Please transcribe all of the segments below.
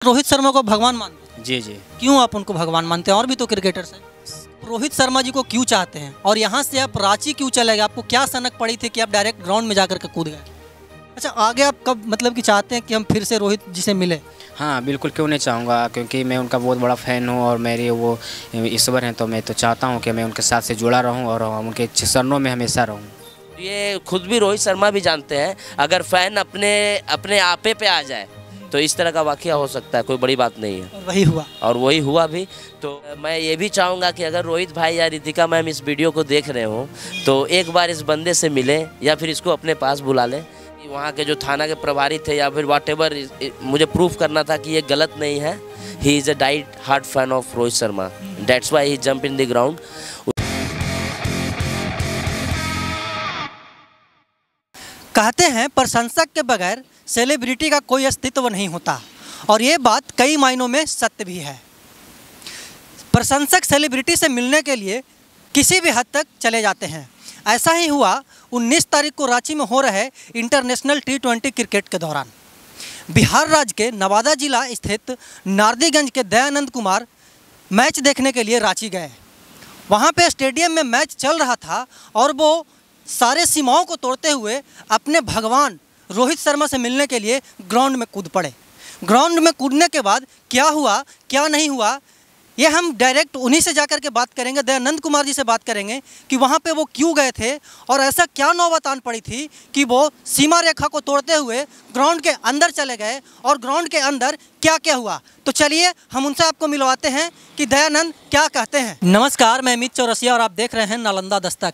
रोहित शर्मा को भगवान मानते हैं? जी जी। क्यों आप उनको भगवान मानते हैं? और भी तो क्रिकेटर्स हैं। रोहित शर्मा जी को क्यों चाहते हैं और यहाँ से आप रांची क्यों चले गए? आपको क्या सनक पड़ी थी कि आप डायरेक्ट ग्राउंड में जाकर के कूद गए? अच्छा, आगे आप कब मतलब कि चाहते हैं कि हम फिर से रोहित जी से मिले? हाँ बिल्कुल, क्यों नहीं चाहूँगा, क्योंकि मैं उनका बहुत बड़ा फ़ैन हूँ और मेरे वो ईश्वर हैं, तो मैं तो चाहता हूँ कि मैं उनके साथ से जुड़ा रहूँ और उनके चरणों में हमेशा रहूँ। ये खुद भी रोहित शर्मा भी जानते हैं, अगर फ़ैन अपने आपे पे आ जाए तो इस तरह का वाक़या हो सकता है, कोई बड़ी बात नहीं है। और वही हुआ। और वही हुआ भी। तो मैं ये भी चाहूँगा कि अगर रोहित भाई या रितिका मैम इस वीडियो को देख रहे हो तो एक बार इस बंदे से मिलें या फिर इसको अपने पास बुला लें। वहाँ के जो थाना के प्रभारी थे या फिर व्हाटएवर, मुझे प्रूफ करना था कि ये गलत नहीं है। He is a diet heart fan of Rohit Sharma, that's why he jump in the ground. कहते हैं प्रशंसक के बगैर सेलिब्रिटी का कोई अस्तित्व नहीं होता, और ये बात कई मायनों में सत्य भी है। प्रशंसक सेलिब्रिटी से मिलने के लिए किसी भी हद तक चले जाते हैं। ऐसा ही हुआ 19 तारीख को रांची में हो रहे इंटरनेशनल T20 क्रिकेट के दौरान। बिहार राज्य के नवादा जिला स्थित नारदीगंज के दयानंद कुमार मैच देखने के लिए रांची गए। वहाँ पे स्टेडियम में मैच चल रहा था और वो सारे सीमाओं को तोड़ते हुए अपने भगवान रोहित शर्मा से मिलने के लिए ग्राउंड में कूद पड़े। ग्राउंड में कूदने के बाद क्या हुआ क्या नहीं हुआ, ये हम डायरेक्ट उन्हीं से जाकर के बात करेंगे, दयानंद कुमार जी से बात करेंगे कि वहाँ पे वो क्यों गए थे और ऐसा क्या नौबत आन पड़ी थी कि वो सीमा रेखा को तोड़ते हुए ग्राउंड के अंदर चले गए और ग्राउंड के अंदर क्या क्या हुआ। तो चलिए हम उनसे आपको मिलवाते हैं कि दयानंद क्या कहते हैं। नमस्कार, मैं अमित चौरसिया और आप देख रहे हैं नालंदा दस्तक।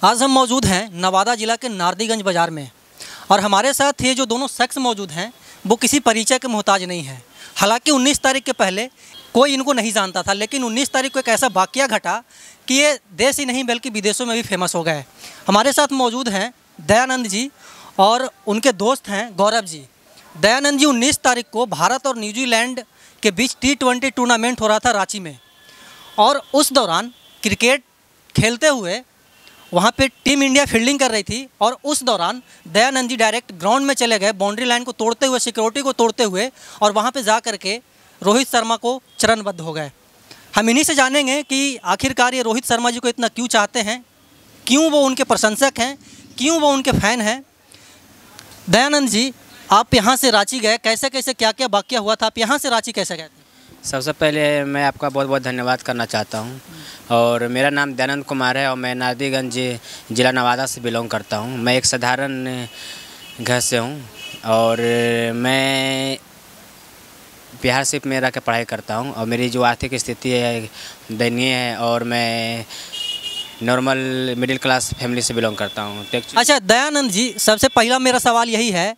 आज हम मौजूद हैं नवादा जिला के नारदीगंज बाज़ार में, और हमारे साथ ये जो दोनों शख्स मौजूद हैं वो किसी परिचय के मोहताज नहीं हैं। हालांकि 19 तारीख के पहले कोई इनको नहीं जानता था, लेकिन 19 तारीख को एक ऐसा वाकया घटा कि ये देश ही नहीं बल्कि विदेशों में भी फेमस हो गए। हमारे साथ मौजूद हैं दयानंद जी और उनके दोस्त हैं गौरव जी। दयानंद जी 19 तारीख को भारत और न्यूजीलैंड के बीच T20 टूर्नामेंट हो रहा था रांची में, और उस दौरान क्रिकेट खेलते हुए वहाँ पे टीम इंडिया फील्डिंग कर रही थी, और उस दौरान दयानंद जी डायरेक्ट ग्राउंड में चले गए, बाउंड्री लाइन को तोड़ते हुए, सिक्योरिटी को तोड़ते हुए, और वहाँ पे जा कर के रोहित शर्मा को चरणबद्ध हो गए। हम इन्हीं से जानेंगे कि आखिरकार ये रोहित शर्मा जी को इतना क्यों चाहते हैं, क्यों वो उनके प्रशंसक हैं, क्यों वो उनके फ़ैन हैं। दयानंद जी, आप यहाँ से रांची गए, कैसे कैसे क्या क्या वाकया हुआ था, आप यहाँ से रांची कैसे गए थे? सबसे पहले मैं आपका बहुत बहुत धन्यवाद करना चाहता हूँ, और मेरा नाम दयानंद कुमार है और मैं नारदीगंज ज़िला नवादा से बिलोंग करता हूँ। मैं एक साधारण घर से हूँ और मैं बिहार से में रह के पढ़ाई करता हूँ, और मेरी जो आर्थिक स्थिति है दयनीय है, और मैं नॉर्मल मिडिल क्लास फैमिली से बिलोंग करता हूँ। अच्छा दयानंद जी, सबसे पहला मेरा सवाल यही है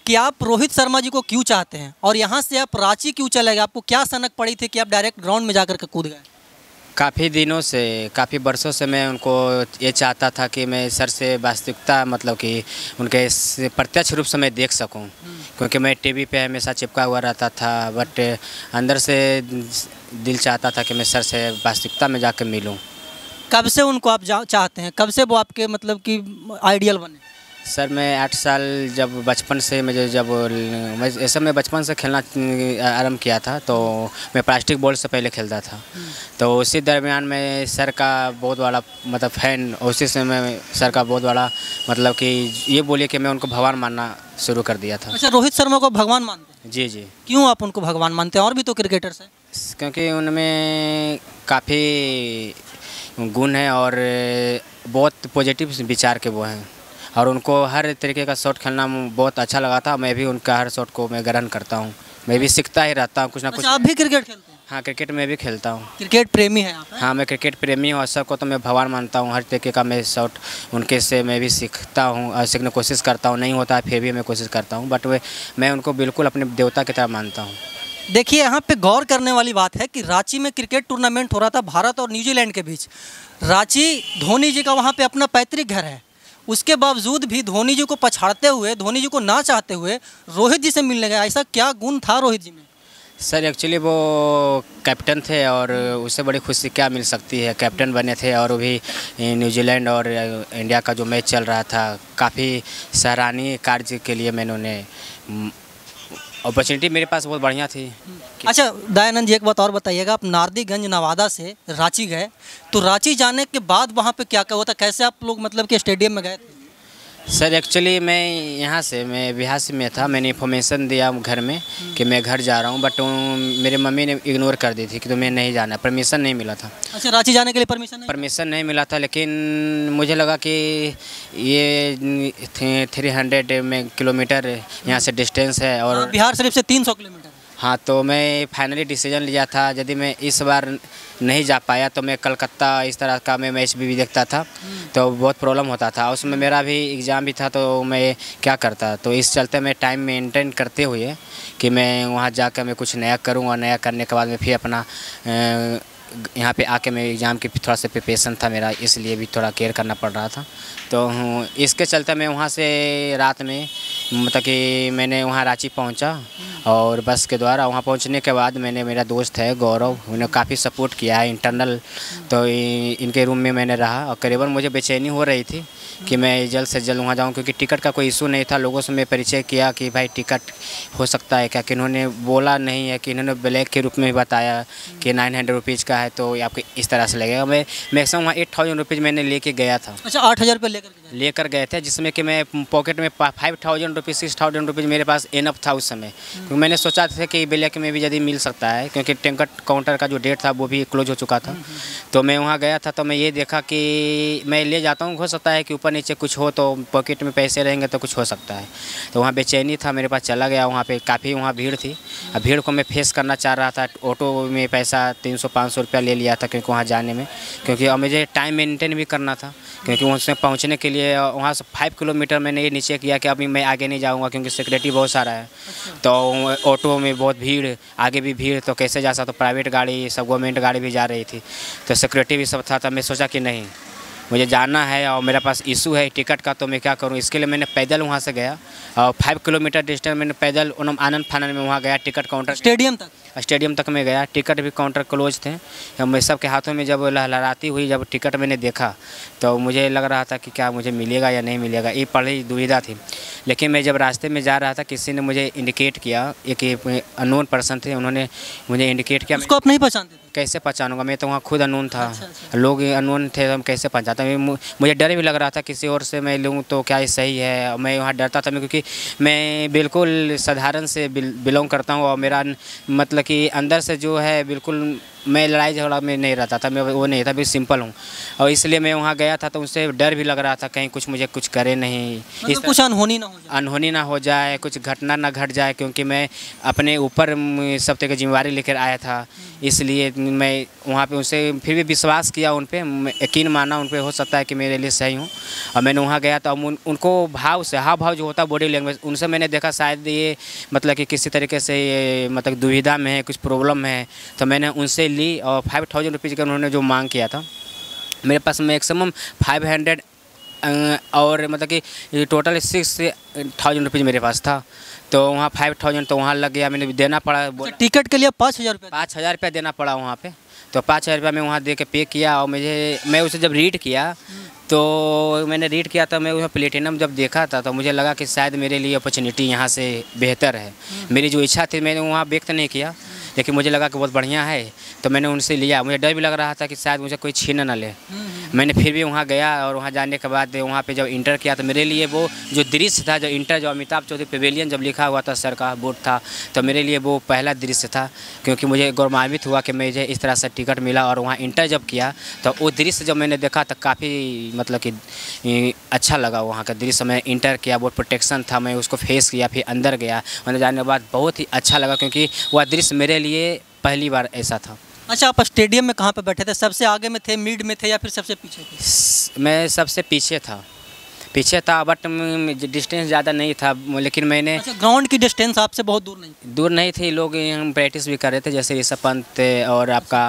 कि आप रोहित शर्मा जी को क्यों चाहते हैं और यहाँ से आप रांची क्यों चले गए? आपको क्या सनक पड़ी थी कि आप डायरेक्ट ग्राउंड में जाकर के कूद गए? काफ़ी दिनों से, काफ़ी बरसों से मैं उनको ये चाहता था कि मैं सर से वास्तविकता, मतलब कि उनके प्रत्यक्ष रूप से मैं देख सकूं, क्योंकि मैं टीवी पे हमेशा चिपका हुआ रहता था, बट अंदर से दिल चाहता था कि मैं सर से वास्तविकता में जाकर मिलूं। कब से उनको आप चाहते हैं, कब से वो आपके मतलब कि आइडियल बने? सर मैं 8 साल जब बचपन से मैं बचपन से खेलना आरंभ किया था, तो मैं प्लास्टिक बॉल से पहले खेलता था। तो उसी दरमियान मैं सर का बहुत बड़ा मतलब फ़ैन, उसी से मैं सर का बहुत बड़ा मतलब कि ये बोलिए कि मैं उनको भगवान मानना शुरू कर दिया था। अच्छा, रोहित शर्मा को भगवान मानते हैं? जी जी। क्यों आप उनको भगवान मानते हैं? और भी तो क्रिकेटर्स हैं। क्योंकि उनमें काफ़ी गुण हैं और बहुत पॉजिटिव विचार के वो हैं, और उनको हर तरीके का शॉट खेलना बहुत अच्छा लगा था। मैं भी उनका हर शॉट को मैं ग्रहण करता हूँ, मैं भी सीखता ही रहता हूँ कुछ ना कुछ। आप भी क्रिकेट खेलते हैं? हाँ, क्रिकेट में भी खेलता हूँ। क्रिकेट प्रेमी है आप? हाँ, मैं क्रिकेट प्रेमी हूँ और सबको तो मैं भगवान मानता हूँ। हर तरीके का मैं शॉट उनके से मैं भी सीखता हूँ और सीखने की कोशिश करता हूँ। नहीं होता है फिर भी मैं कोशिश करता हूँ, बट मैं उनको बिल्कुल अपने देवता की तरह मानता हूँ। देखिए, यहाँ पे गौर करने वाली बात है कि रांची में क्रिकेट टूर्नामेंट हो रहा था भारत और न्यूजीलैंड के बीच। रांची धोनी जी का वहाँ पे अपना पैतृक घर है, उसके बावजूद भी धोनी जी को पछाड़ते हुए, धोनी जी को ना चाहते हुए रोहित जी से मिलने गए। ऐसा क्या गुण था रोहित जी में? सर एक्चुअली वो कैप्टन थे और उससे बड़ी खुशी क्या मिल सकती है। कैप्टन बने थे और वो भी न्यूजीलैंड और इंडिया का जो मैच चल रहा था, काफ़ी सराहनीय कार्य के लिए मैंने उन्हें अपॉर्चुनिटी मेरे पास बहुत बढ़िया थी। अच्छा दयानंद जी, एक बात और बताइएगा, आप नारदीगंज नवादा से रांची गए, तो रांची जाने के बाद वहाँ पे क्या क्या हुआ था, कैसे आप लोग मतलब कि स्टेडियम में गए थे? सर एक्चुअली मैं यहाँ से, मैं बिहार से में था। मैंने इन्फॉर्मेशन दिया घर में कि मैं घर जा रहा हूँ, बट मेरे मम्मी ने इग्नोर कर दी थी कि तुम्हें नहीं जाना, परमिशन नहीं मिला था। अच्छा, रांची जाने के लिए परमिशन नहीं मिला था, लेकिन मुझे लगा कि ये 300 में किलोमीटर यहाँ से डिस्टेंस है और बिहार शरीफ से 300 किलोमीटर। हाँ, तो मैं फाइनली डिसीजन लिया था, यदि मैं इस बार नहीं जा पाया तो मैं कलकत्ता इस तरह का मैं मैच भी देखता था, तो बहुत प्रॉब्लम होता था। उसमें मेरा भी एग्ज़ाम भी था, तो मैं क्या करता, तो इस चलते मैं टाइम मेंटेन करते हुए कि मैं वहाँ जाकर मैं कुछ नया करूँ, और नया करने के बाद मैं फिर अपना यहाँ पे आके मैं एग्ज़ाम की थोड़ा सा प्रिपरेशन था मेरा, इसलिए भी थोड़ा केयर करना पड़ रहा था। तो इसके चलते मैं वहाँ से रात में मतलब कि मैंने वहाँ रांची पहुँचा, और बस के द्वारा वहाँ पहुँचने के बाद मैंने, मेरा दोस्त है गौरव, उन्होंने काफ़ी सपोर्ट किया है इंटरनल, तो इनके रूम में मैंने रहा, और करीबन मुझे बेचैनी हो रही थी कि मैं जल्द से जल्द वहाँ जाऊँ, क्योंकि टिकट का कोई इशू नहीं था। लोगों से मैं परिचय किया कि भाई टिकट हो सकता है क्या, कि इन्होंने बोला नहीं है, कि इन्होंने ब्लैक के रूप में बताया कि 900 रुपीज़ का है, तो आपको इस तरह से लगेगा। मैं मैक्सिमम वहाँ 8000 रुपीज़ मैंने लेके गया था। अच्छा, 8000 रुपये लेकर गए थे, जिसमें कि मैं पॉकेट में 5000 रुपीज़ 6000 रुपीज़ मेरे पास इनफ था उस समय, क्योंकि मैंने सोचा था कि ब्लैक में भी यदि मिल सकता है, क्योंकि टिकट काउंटर का जो डेट था वो भी क्लोज हो चुका था। तो मैं वहाँ गया था, तो मैं ये देखा कि मैं ले जाता हूँ, हो सकता है कि ऊपर नीचे कुछ हो, तो पॉकेट में पैसे रहेंगे तो कुछ हो सकता है। तो वहाँ बेचैनी था मेरे पास, चला गया वहाँ पे, काफ़ी वहाँ भीड़ थी। अब भीड़ को मैं फेस करना चाह रहा था। ऑटो में पैसा 300-500 रुपया ले लिया था, क्योंकि वहाँ जाने में, क्योंकि अब मुझे टाइम मेंटेन भी करना था, क्योंकि उसमें पहुँचने के लिए वहाँ से 5 किलोमीटर मैंने ये नीचे किया कि अभी मैं आगे नहीं जाऊँगा, क्योंकि सिक्योरिटी बहुत सारा है। तो ऑटो में बहुत भीड़, आगे भी भीड़, तो कैसे जा सकता। तो प्राइवेट गाड़ी, सब गवर्नमेंट गाड़ी भी जा रही थी, तो सिक्योरिटी भी सब था। तो मैं सोचा कि नहीं, मुझे जाना है और मेरे पास इशू है टिकट का, तो मैं क्या करूं। इसके लिए मैंने पैदल वहां से गया, और 5 किलोमीटर डिस्टेंस मैंने पैदल आनंद फानन में वहां गया, टिकट काउंटर स्टेडियम तक मैं गया। टिकट भी काउंटर क्लोज थे। मैं सबके हाथों में जब लहराती हुई जब टिकट मैंने देखा, तो मुझे लग रहा था कि क्या मुझे मिलेगा या नहीं मिलेगा, ये बड़ी दुविधा थी। लेकिन मैं जब रास्ते में जा रहा था, किसी ने मुझे इंडिकेट किया, एक अननोन पर्सन थे, उन्होंने मुझे इंडिकेट किया। उसको आप नहीं पहचानते थे? कैसे पहचानूंगा, मैं तो वहाँ खुद अननोन था। अच्छा। लोग अननोन थे, तो हम कैसे पहचानता। मुझे डर भी लग रहा था किसी और से मैं लूँ तो क्या ये सही है। मैं वहाँ डरता था, क्योंकि मैं बिल्कुल साधारण से बिलोंग करता हूँ, और मेरा मतलब कि अंदर से जो है बिल्कुल मैं लड़ाई झगड़ा में नहीं रहता था, मैं वो नहीं था, बिल्कुल सिंपल हूँ। और इसलिए मैं वहाँ गया था, तो उनसे डर भी लग रहा था कहीं कुछ मुझे कुछ करे नहीं, मतलब कुछ अनहोनी ना हो जाए, कुछ घटना ना घट जाए, क्योंकि मैं अपने ऊपर सब तरह की जिम्मेवारी लेकर आया था। इसलिए मैं वहाँ पे उनसे फिर भी विश्वास किया, उन पर यकीन माना, उन पर हो सकता है कि मेरे लिए सही हूँ। और मैंने वहाँ गया तो उनको भाव से, हाव भाव जो होता है बॉडी लैंग्वेज, उनसे मैंने देखा शायद ये मतलब कि किसी तरीके से ये मतलब दुविधा में है, कुछ प्रॉब्लम है। तो मैंने उनसे ली, और 5000 रुपीज़ का उन्होंने जो मांग किया था, मेरे पास मैक्सिमम 500 और मतलब कि टोटल 6000 रुपीज़ मेरे पास था। तो वहाँ 5000 तो वहाँ लग गया, मैंने देना पड़ा। टिकट के लिए 5000 रुपया देना पड़ा वहाँ पे। तो 5000 रुपया मैं वहाँ दे के पे किया, और मैं उसे जब रीड किया, तो मैंने रीड किया था, मैं उसमें प्लेटिनम जब देखा था, तो मुझे लगा कि शायद मेरे लिए अपॉर्चुनिटी यहाँ से बेहतर है। मेरी जो इच्छा थी मैंने वहाँ व्यक्त नहीं किया, लेकिन मुझे लगा कि बहुत बढ़िया है, तो मैंने उनसे लिया। मुझे डर भी लग रहा था कि शायद मुझे कोई छीन ना ले। मैंने फिर भी वहाँ गया, और वहाँ जाने के बाद वहाँ पे जब इंटर किया, तो मेरे लिए वो जो दृश्य था, जो इंटर, जो अमिताभ चौधरी पवेलियन जब लिखा हुआ था सर का बोर्ड था, तो मेरे लिए वो पहला दृश्य था, क्योंकि मुझे गौरवान्वित हुआ कि मुझे इस तरह से टिकट मिला। और वहाँ इंटर जब किया, तो वो दृश्य जब मैंने देखा, तो काफ़ी मतलब कि अच्छा लगा वहाँ का दृश्य। मैं इंटर किया, बहुत प्रोटेक्शन था, मैं उसको फेस किया, फिर अंदर गया। अंदर जाने के बाद बहुत ही अच्छा लगा, क्योंकि वह दृश्य मेरे लिए पहली बार ऐसा था। अच्छा, आप स्टेडियम में कहाँ पे बैठे थे? सबसे आगे में थे, मिड में थे, या फिर सबसे पीछे थे? मैं सबसे पीछे था, बट डिस्टेंस ज़्यादा नहीं था, लेकिन मैंने। अच्छा, ग्राउंड की डिस्टेंस आपसे बहुत दूर नहीं थी। लोग हम प्रैक्टिस भी कर रहे थे, जैसे ऋषभ पंत और आपका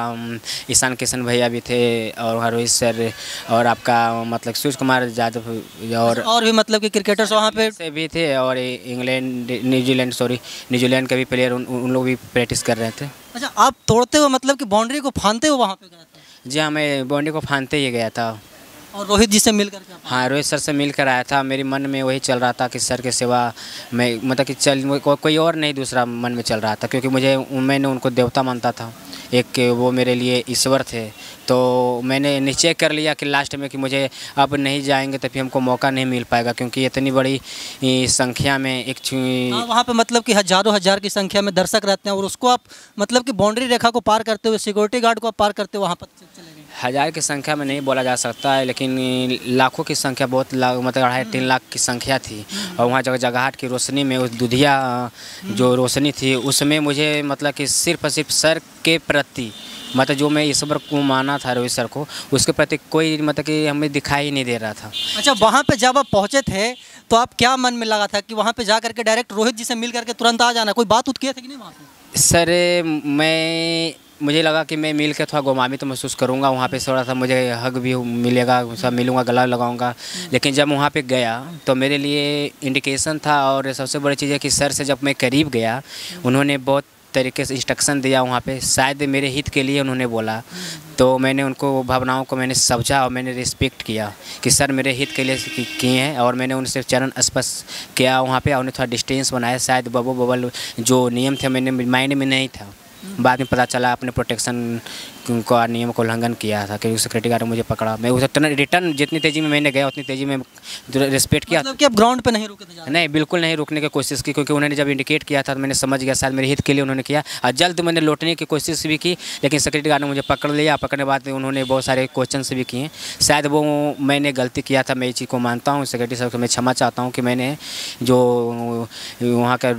ईशान किशन भैया भी थे, और रोहित सर, और आपका मतलब सूर्य कुमार यादव, और भी मतलब कि क्रिकेटर्स वहाँ पे से भी थे, और न्यूजीलैंड के भी प्लेयर उन लोग भी प्रैक्टिस कर रहे थे। अच्छा, आप तोड़ते हुए मतलब कि बाउंड्री को फांदते हुए वहाँ पे गए थे? जी हाँ, मैं बाउंड्री को फांदते ही गया था। और रोहित जी से मिल करके हाँ, रोहित सर से मिल कर आया था। मेरे मन में वही चल रहा था कि सर की सेवा में मतलब कि कोई और नहीं दूसरा मन में चल रहा था, क्योंकि मैंने उनको देवता मानता था, एक वो मेरे लिए ईश्वर थे। तो मैंने निश्चय कर लिया कि लास्ट में कि मुझे अब नहीं जाएंगे तो फिर हमको मौका नहीं मिल पाएगा, क्योंकि इतनी बड़ी संख्या में एक वहाँ पे मतलब कि हज़ारों हज़ार की संख्या में दर्शक रहते हैं और उसको आप मतलब कि बाउंड्री रेखा को पार करते हुए, सिक्योरिटी गार्ड को आप पार करते हुए वहाँ पर चले गए। हज़ार की संख्या में नहीं बोला जा सकता है, लेकिन लाखों की संख्या, बहुत मतलब 2.5-3 लाख की संख्या थी। और वहाँ जगहट की रोशनी में, उस दुधिया जो रोशनी थी उसमें मुझे मतलब कि सिर्फ और सिर्फ सर के प्रति, मतलब जो मैं ईश्वर को माना था रोहित सर को, उसके प्रति कोई मतलब कि हमें दिखाई नहीं दे रहा था। अच्छा, वहाँ पे जब आप पहुँचे थे तो आप क्या मन में लगा था कि वहाँ पे जा करके डायरेक्ट रोहित जी से मिल करके तुरंत आ जाना? कोई बात उत किए थे कि नहीं वहाँ पे? सर मुझे लगा कि मैं मिल के थोड़ा गोमामी महसूस करूँगा, वहाँ पे थोड़ा सा मुझे हग भी मिलेगा, सब मिलूँगा, गला लगाऊँगा। लेकिन जब वहाँ पे गया तो मेरे लिए इंडिकेशन था, और सबसे बड़ी चीज़ है कि सर से जब मैं करीब गया, उन्होंने बहुत तरीके से इंस्ट्रक्शन दिया वहाँ पे, शायद मेरे हित के लिए उन्होंने बोला। तो मैंने उनको भावनाओं को मैंने समझा और मैंने रिस्पेक्ट किया कि सर मेरे हित के लिए किए हैं, और मैंने उनसे चरण स्पर्श किया वहाँ पे, और उन्हें थोड़ा डिस्टेंस बनाया। शायद बबल जो नियम थे मैंने माइंड में नहीं था, बाद में पता चला अपने प्रोटेक्शन का नियम को उल्लंघन किया था, कि सिक्योरिटी गार्ड ने मुझे पकड़ा। मैं उस रिटर्न जितनी तेज़ी में मैंने गया उतनी तेज़ी में रिस्पेक्ट किया। मतलब कि आप ग्राउंड पे नहीं रुके थे? नहीं, बिल्कुल नहीं रुकने की कोशिश की, क्योंकि उन्होंने जब इंडिकेट किया था तो मैंने समझ गया शायद मेरे हित के लिए उन्होंने किया। और जल्द मैंने लौटने की कोशिश भी की, लेकिन सिक्योरिटी गार्ड ने मुझे पकड़ लिया। पकड़ने के बाद उन्होंने बहुत सारे क्वेश्चन भी किए। शायद वो मैंने गलती किया था, मैं इस चीज़ को मानता हूँ। सिक्योरिटी साहब को मैं क्षमा चाहता हूँ कि मैंने जो वहाँ का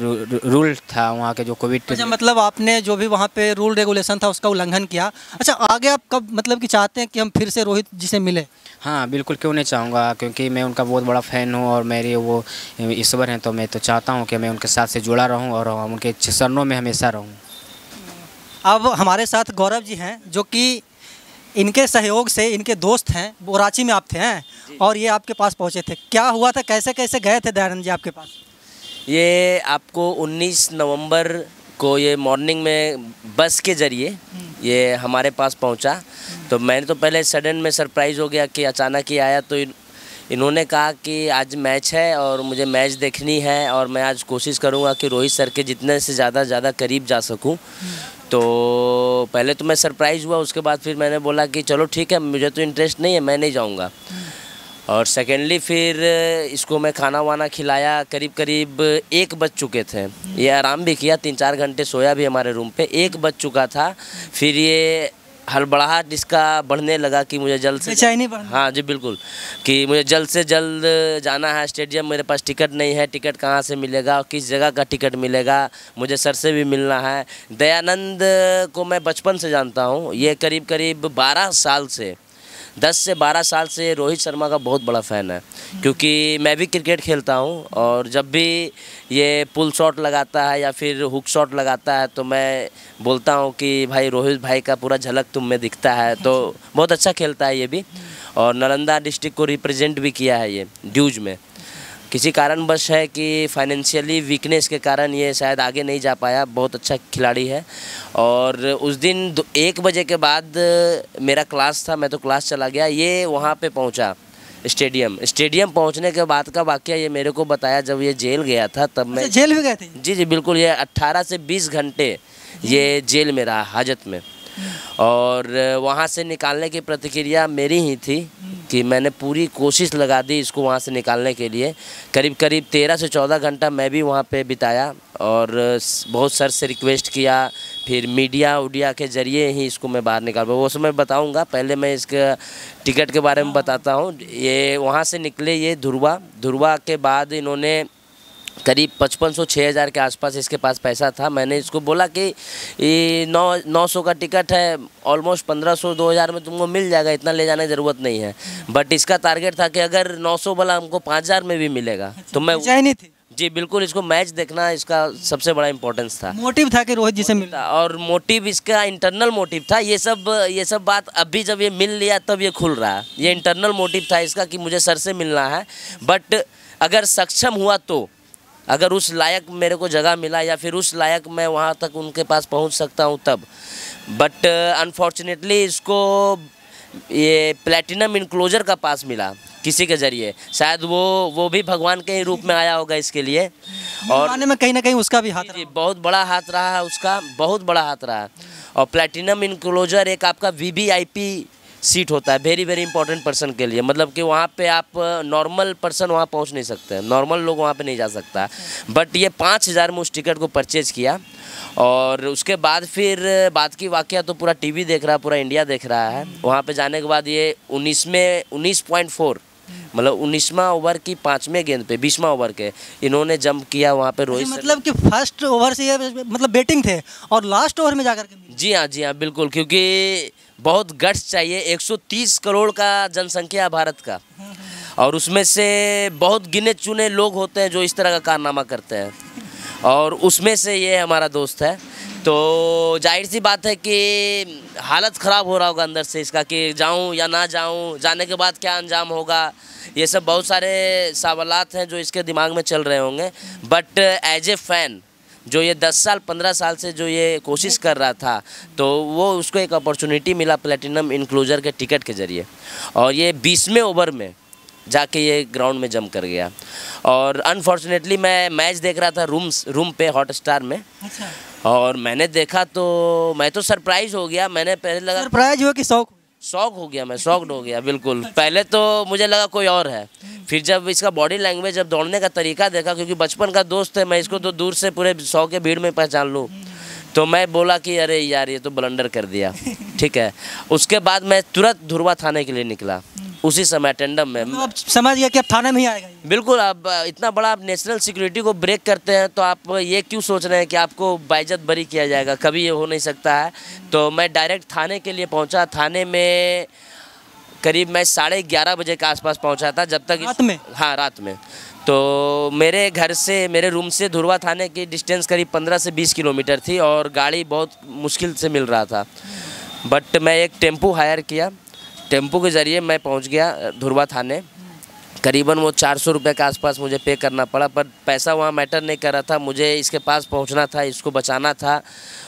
रूल था, वहाँ के जो कोविड, अच्छा, मतलब आपने जो भी वहाँ पे रूल रेगुलेशन था उसका उल्लंघन किया। अच्छा, आगे आप कब मतलब कि चाहते हैं कि हम फिर से रोहित जी से मिले? हाँ बिल्कुल, क्यों नहीं चाहूँगा, क्योंकि मैं उनका बहुत बड़ा फ़ैन हूँ और मेरे वो ईश्वर हैं। तो मैं तो चाहता हूँ कि मैं उनके साथ से जुड़ा रहूँ और उनके चरणों में हमेशा रहूँ। अब हमारे साथ गौरव जी हैं, जो कि इनके सहयोग से, इनके दोस्त हैं, वो रांची में आप थे हैं और ये आपके पास पहुँचे थे। क्या हुआ था, कैसे कैसे गए थे दयानंद जी आपके पास? ये आपको 19 नवंबर को ये मॉर्निंग में बस के ज़रिए ये हमारे पास पहुंचा। तो मैंने तो पहले सडन में सरप्राइज़ हो गया कि अचानक ही आया। तो इन्होंने कहा कि आज मैच है और मुझे मैच देखनी है, और मैं आज कोशिश करूंगा कि रोहित सर के जितने से ज़्यादा करीब जा सकूं। तो पहले तो मैं सरप्राइज़ हुआ, उसके बाद फिर मैंने बोला कि चलो ठीक है, मुझे तो इंटरेस्ट नहीं है, मैं नहीं जाऊँगा। और सेकेंडली फिर इसको मैं खाना वाना खिलाया। करीब करीब 1 बज चुके थे। ये आराम भी किया, 3-4 घंटे सोया भी हमारे रूम पे। 1 बज चुका था। फिर ये हड़बड़ाहट इसका बढ़ने लगा कि मुझे जल्द से हाँ जी बिल्कुल, कि मुझे जल्द से जल्द जाना है स्टेडियम, मेरे पास टिकट नहीं है, टिकट कहाँ से मिलेगा, किस जगह का टिकट मिलेगा, मुझे सर से भी मिलना है। दयानंद को मैं बचपन से जानता हूँ। ये करीब करीब 12 साल से, 10 से 12 साल से रोहित शर्मा का बहुत बड़ा फ़ैन है, क्योंकि मैं भी क्रिकेट खेलता हूं। और जब भी ये पुल शॉट लगाता है या फिर हुक शॉट लगाता है तो मैं बोलता हूं कि भाई रोहित भाई का पूरा झलक तुम में दिखता है। तो बहुत अच्छा खेलता है ये भी, और नालंदा डिस्ट्रिक्ट को रिप्रेजेंट भी किया है ये ड्यूज में। किसी कारणवश है कि फाइनेंशियली वीकनेस के कारण ये शायद आगे नहीं जा पाया। बहुत अच्छा खिलाड़ी है। और उस दिन 1 बजे के बाद मेरा क्लास था, मैं तो क्लास चला गया। ये वहाँ पे पहुँचा स्टेडियम पहुँचने के बाद का वाकया ये मेरे को बताया जब ये जेल गया था, तब मैं जेल भी गए थे? जी बिल्कुल। ये 18 से 20 घंटे ये जेल में रहा, हाजत में। और वहाँ से निकालने की प्रतिक्रिया मेरी ही थी कि मैंने पूरी कोशिश लगा दी इसको वहाँ से निकालने के लिए। करीब करीब 13 से 14 घंटा मैं भी वहाँ पे बिताया और बहुत सर से रिक्वेस्ट किया। फिर मीडिया के ज़रिए ही इसको मैं बाहर निकाल पाया, वो समय बताऊँगा। पहले मैं इसके टिकट के बारे में बताता हूँ। ये वहाँ से निकले ये धुरवा के बाद इन्होंने करीब 5500-6000 के आसपास इसके पास पैसा था। मैंने इसको बोला कि 900 का टिकट है, ऑलमोस्ट 1500-2000 में तुमको मिल जाएगा, इतना ले जाने की ज़रूरत नहीं है। बट इसका टारगेट था कि अगर 900 वाला हमको 5000 में भी मिलेगा तो मैं नहीं थी। जी बिल्कुल, इसको मैच देखना इसका सबसे बड़ा इम्पोर्टेंस था। मोटिव था कि रोहित जी से मिलना, और मोटिव इसका इंटरनल मोटिव था। ये सब बात अभी जब ये मिल लिया तब ये खुल रहा है। ये इंटरनल मोटिव था इसका कि मुझे सर से मिलना है। बट अगर सक्षम हुआ तो, अगर उस लायक मेरे को जगह मिला या फिर उस लायक मैं वहाँ तक उनके पास पहुँच सकता हूँ तब। बट अनफॉर्चुनेटली इसको ये प्लेटिनम इनक्लोजर का पास मिला किसी के ज़रिए, शायद वो भी भगवान के ही रूप में आया होगा इसके लिए। और आने में कहीं ना कहीं उसका भी हाथ जी, बहुत बड़ा हाथ रहा है उसका, बहुत बड़ा हाथ रहा है। और प्लेटिनम इनक्लोजर एक आपका VVIP सीट होता है, वेरी वेरी इंपॉर्टेंट पर्सन के लिए, मतलब कि वहाँ पे आप नॉर्मल पर्सन वहाँ पहुँच नहीं सकते, नॉर्मल लोग वहाँ पे नहीं जा सकता। बट ये 5,000 में उस टिकट को परचेज़ किया। और उसके बाद फिर बात की वाकया तो पूरा टीवी देख रहा है, पूरा इंडिया देख रहा है। वहाँ पे जाने के बाद ये 19.4 मतलब 19वां ओवर की 5वें गेंद पे 20वां ओवर के इन्होंने जंप किया वहाँ पे रोहित मतलब कि फर्स्ट ओवर से ये मतलब बैटिंग थे और लास्ट ओवर में जाकर के जी हाँ बिल्कुल, क्योंकि बहुत गट्स चाहिए। 130 करोड़ का जनसंख्या है भारत का, और उसमें से बहुत गिने चुने लोग होते हैं जो इस तरह का कारनामा करते हैं, और उसमें से ये हमारा दोस्त है। तो जाहिर सी बात है कि हालत ख़राब हो रहा होगा अंदर से इसका कि जाऊं या ना जाऊं, जाने के बाद क्या अंजाम होगा, ये सब बहुत सारे सवालात हैं जो इसके दिमाग में चल रहे होंगे। बट एज ए फ़ैन जो ये 10 साल 15 साल से जो ये कोशिश कर रहा था, तो वो उसको एक अपॉर्चुनिटी मिला प्लेटिनम इनक्लोजर के टिकट के ज़रिए, और ये 20वें ओवर में जाके ये ग्राउंड में जंप कर गया। और अनफॉर्चुनेटली मैं मैच देख रहा था रूम पे हॉटस्टार में। अच्छा। और मैंने देखा तो मैं तो सरप्राइज़ हो गया। मैंने पहले लगा सरप्राइज हुआ कि शॉक हो गया, मैं शॉक्ड हो गया बिल्कुल। पहले तो मुझे लगा कोई और है, फिर जब इसका बॉडी लैंग्वेज, जब दौड़ने का तरीका देखा, क्योंकि बचपन का दोस्त है, मैं इसको तो दूर से पूरे 100 के भीड़ में पहचान लूँ, तो मैं बोला कि अरे यार ये तो ब्लंडर कर दिया। ठीक है, उसके बाद मैं तुरंत धुरवा थाने के लिए निकला उसी समय टेंडम में। अब समझ गया कि अब थाने में ही आएगा ये। बिल्कुल, अब इतना बड़ा आप नेशनल सिक्योरिटी को ब्रेक करते हैं तो आप ये क्यों सोच रहे हैं कि आपको बाइज्जत बरी किया जाएगा, कभी ये हो नहीं सकता है। तो मैं डायरेक्ट थाने के लिए पहुंचा। थाने में करीब मैं 11:30 बजे के आसपास पहुंचा था। जब तक रात में? हाँ, रात में। तो मेरे घर से, मेरे रूम से धुरवा थाने की डिस्टेंस करीब 15 से 20 किलोमीटर थी, और गाड़ी बहुत मुश्किल से मिल रहा था। बट मैं एक टेम्पो हायर किया, टेम्पो के ज़रिए मैं पहुंच गया धुरवा थाने। करीबन वो 400 रुपये के आसपास मुझे पे करना पड़ा, पर पैसा वहाँ मैटर नहीं कर रहा था। मुझे इसके पास पहुँचना था, इसको बचाना था,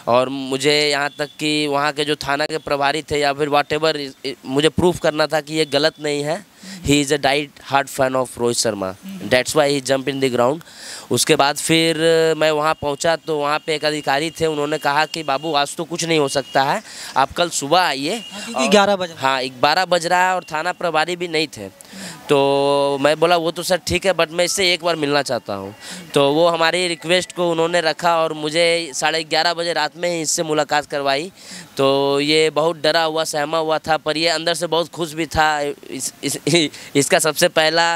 और मुझे यहाँ तक कि वहाँ के जो थाना के प्रभारी थे या फिर व्हाटएवर, मुझे प्रूफ करना था कि ये गलत नहीं है। He is a diet hard fan of Rohit Sharma, that's why he jump in the ground. उसके बाद फिर मैं वहाँ पहुँचा तो वहाँ पे एक अधिकारी थे, उन्होंने कहा कि बाबू आज तो कुछ नहीं हो सकता है, आप कल सुबह आइए। 11 बजे? हाँ, 12 बज रहा है और थाना प्रभारी भी नहीं थे। तो मैं बोला वो तो सर ठीक है, बट मैं इससे एक बार मिलना चाहता हूँ। तो वो हमारी रिक्वेस्ट को उन्होंने रखा और मुझे 11:30 बजे रात में ही इससे मुलाकात करवाई। तो ये बहुत डरा हुआ, सहमा हुआ था, पर ये अंदर से बहुत खुश भी था। इसका सबसे पहला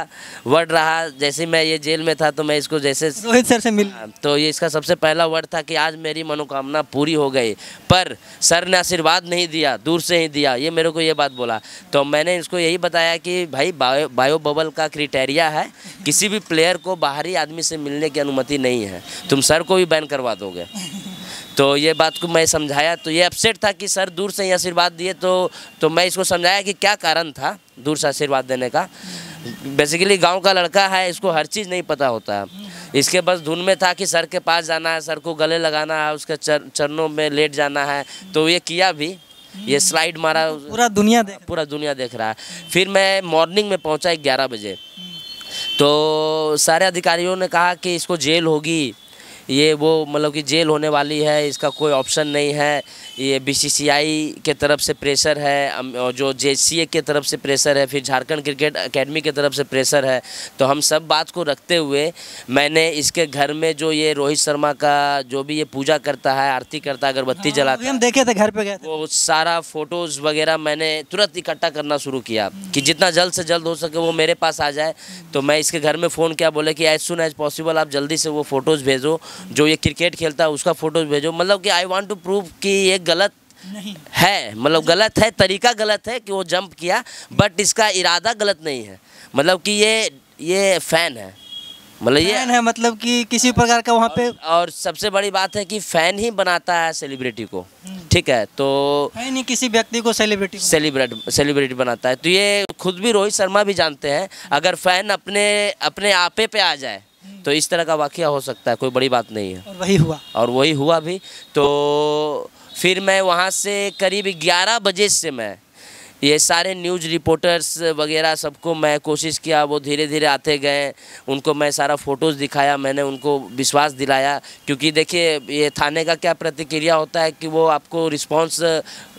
वर्ड रहा, जैसे मैं ये जेल में था तो मैं इसको जैसे रोहित सर से मिल, तो ये इसका सबसे पहला वर्ड था कि आज मेरी मनोकामना पूरी हो गई। पर सर ने आशीर्वाद नहीं दिया, दूर से ही दिया, ये मेरे को ये बात बोला। तो मैंने इसको यही बताया कि भाई बायो बबल का क्राइटेरिया है, किसी भी प्लेयर को बाहरी आदमी से मिलने की अनुमति नहीं है, तुम सर को भी बैन करवा दोगे। तो ये बात को मैं समझाया, तो ये अपसेट था कि सर दूर से ही आशीर्वाद दिए। तो मैं इसको समझाया कि क्या कारण था दूर से आशीर्वाद देने का। बेसिकली गांव का लड़का है, इसको हर चीज़ नहीं पता होता है। इसके बस धुन में था कि सर के पास जाना है, सर को गले लगाना है, उसके चरणों में लेट जाना है। तो ये किया भी, ये स्लाइड मारा, पूरा दुनिया देख रहा है। फिर मैं मॉर्निंग में पहुंचा 11 बजे। तो सारे अधिकारियों ने कहा कि इसको जेल होगी, ये वो मतलब कि जेल होने वाली है, इसका कोई ऑप्शन नहीं है। ये BCCI के तरफ से प्रेशर है, और जो JCA के तरफ से प्रेशर है, फिर झारखंड क्रिकेट एकेडमी के तरफ से प्रेशर है। तो हम सब बात को रखते हुए मैंने इसके घर में जो ये रोहित शर्मा का जो भी ये पूजा करता है, आरती करता है, अगरबत्ती जलाता है, हम देखे थे, घर पे गए थे, वो सारा फोटोज़ वगैरह मैंने तुरंत इकट्ठा करना शुरू किया कि जितना जल्द से जल्द हो सके वो मेरे पास आ जाए। तो मैं इसके घर में फ़ोन किया, बोले कि एज सुन एज पॉसिबल आप जल्दी से वो फ़ोटोज़ भेजो, जो ये क्रिकेट खेलता है उसका फ़ोटोज़ भेजो। मतलब कि आई वांट टू प्रूव कि ये गलत नहीं है, मतलब गलत है, तरीका गलत है कि वो जंप किया, बट इसका इरादा गलत नहीं है। मतलब कि ये फ़ैन है, मतलब ये फैन है, मतलब कि किसी प्रकार का वहाँ पे। और सबसे बड़ी बात है कि फ़ैन ही बनाता है सेलिब्रिटी को, ठीक है। तो है नहीं किसी व्यक्ति को सेलिब्रिटी बनाता है। तो ये खुद भी रोहित शर्मा भी जानते हैं, अगर फ़ैन अपने आपे पे आ जाए तो इस तरह का वाकया हो सकता है, कोई बड़ी बात नहीं है। और वही हुआ भी। तो फिर मैं वहाँ से करीब 11 बजे से मैं ये सारे न्यूज़ रिपोर्टर्स वगैरह सबको मैं कोशिश किया, वो धीरे धीरे आते गए, उनको मैं सारा फ़ोटोज़ दिखाया, मैंने उनको विश्वास दिलाया। क्योंकि देखिए ये थाने का क्या प्रतिक्रिया होता है कि वो आपको रिस्पांस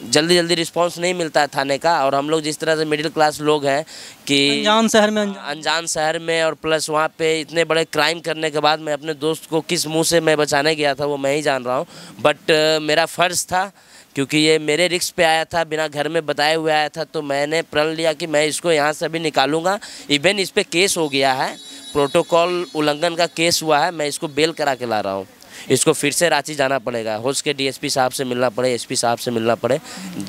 जल्दी रिस्पांस नहीं मिलता है थाने का। और हम लोग जिस तरह से मिडिल क्लास लोग हैं कि अनजान शहर में और प्लस वहाँ पे इतने बड़े क्राइम करने के बाद मैं अपने दोस्त को किस मुँह से मैं बचाने गया था वो मैं ही जान रहा हूँ। बट मेरा फ़र्ज़ था, क्योंकि ये मेरे रिस्क पे आया था, बिना घर में बताए हुए आया था, तो मैंने प्रण लिया कि मैं इसको यहाँ से अभी निकालूंगा। इवन इस पे केस हो गया है, प्रोटोकॉल उल्लंघन का केस हुआ है, मैं इसको बेल करा के ला रहा हूँ। इसको फिर से रांची जाना पड़ेगा, हो सके डीएसपी साहब से मिलना पड़े, एसपी साहब से मिलना पड़े,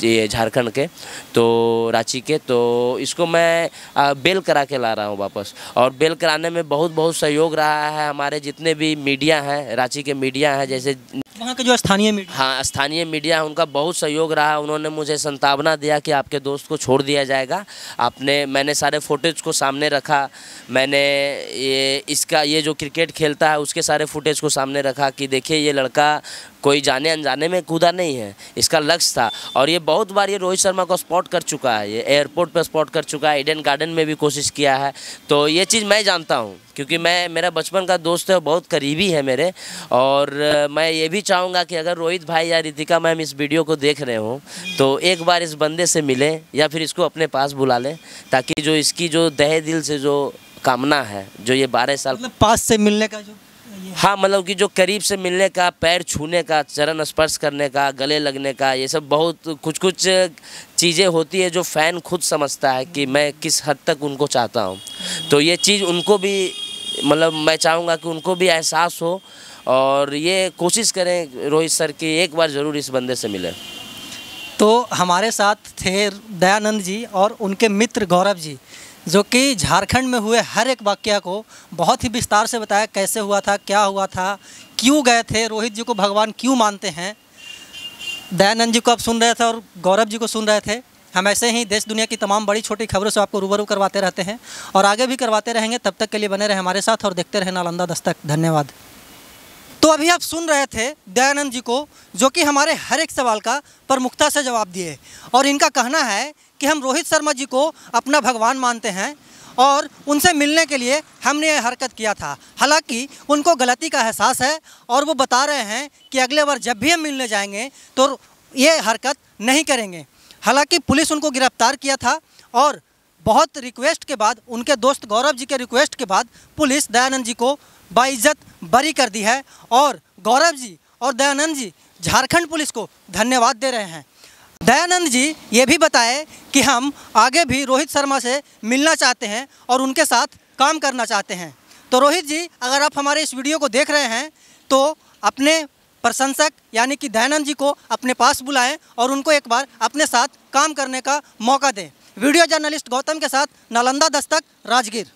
ये झारखंड के, तो रांची के, तो इसको मैं बेल करा के ला रहा हूँ वापस। और बेल कराने में बहुत सहयोग रहा है हमारे जितने भी मीडिया हैं, रांची के मीडिया हैं, जैसे वहाँ के जो स्थानीय मीडिया, हाँ स्थानीय मीडिया है, उनका बहुत सहयोग रहा। उन्होंने मुझे संतावना दिया कि आपके दोस्त को छोड़ दिया जाएगा। मैंने सारे फुटेज को सामने रखा, मैंने ये जो क्रिकेट खेलता है उसके सारे फुटेज को सामने रखा कि देखिए ये लड़का कोई जाने अनजाने में कूदा नहीं है, इसका लक्ष्य था। और ये बहुत बार ये रोहित शर्मा को स्पॉट कर चुका है, ये एयरपोर्ट पर स्पॉट कर चुका है, ईडन गार्डन में भी कोशिश किया है। तो ये चीज़ मैं जानता हूँ, क्योंकि मेरा बचपन का दोस्त है, बहुत करीबी है मेरे। और मैं ये भी चाहूँगा कि अगर रोहित भाई या रितिका मैम इस वीडियो को देख रहे हो तो एक बार इस बंदे से मिलें या फिर इसको अपने पास बुला लें, ताकि जो इसकी जो तहे दिल से जो कामना है, जो ये 12 साल मतलब पास से मिलने का जो, हाँ मतलब कि जो करीब से मिलने का, पैर छूने का, चरण स्पर्श करने का, गले लगने का, ये सब बहुत कुछ चीज़ें होती है जो फ़ैन खुद समझता है कि मैं किस हद तक उनको चाहता हूँ। तो ये चीज़ उनको भी, मतलब मैं चाहूँगा कि उनको भी एहसास हो और ये कोशिश करें रोहित सर की एक बार ज़रूर इस बंदे से मिले। तो हमारे साथ थे दयानंद जी और उनके मित्र गौरव जी, जो कि झारखंड में हुए हर एक वाक़या को बहुत ही विस्तार से बताया, कैसे हुआ था, क्या हुआ था, क्यों गए थे, रोहित जी को भगवान क्यों मानते हैं। दयानंद जी को आप सुन रहे थे और गौरव जी को सुन रहे थे। हम ऐसे ही देश दुनिया की तमाम बड़ी छोटी खबरों से आपको रूबरू करवाते रहते हैं और आगे भी करवाते रहेंगे। तब तक के लिए बने रहे हमारे साथ और देखते रहे नालंदा दस्तक। धन्यवाद। तो अभी आप सुन रहे थे दयानंद जी को, जो कि हमारे हर एक सवाल का प्रमुखता से जवाब दिए और इनका कहना है कि हम रोहित शर्मा जी को अपना भगवान मानते हैं और उनसे मिलने के लिए हमने ये हरकत किया था। हालांकि उनको गलती का एहसास है और वो बता रहे हैं कि अगले बार जब भी हम मिलने जाएंगे तो ये हरकत नहीं करेंगे। हालांकि पुलिस उनको गिरफ्तार किया था और बहुत रिक्वेस्ट के बाद, उनके दोस्त गौरव जी के रिक्वेस्ट के बाद पुलिस दयानंद जी को बाइज्जत बरी कर दी है और गौरव जी और दयानंद जी झारखंड पुलिस को धन्यवाद दे रहे हैं। दयानंद जी ये भी बताए कि हम आगे भी रोहित शर्मा से मिलना चाहते हैं और उनके साथ काम करना चाहते हैं। तो रोहित जी, अगर आप हमारे इस वीडियो को देख रहे हैं तो अपने प्रशंसक यानी कि दयानंद जी को अपने पास बुलाएं और उनको एक बार अपने साथ काम करने का मौका दें। वीडियो जर्नलिस्ट गौतम के साथ नालंदा दस्तक, राजगीर।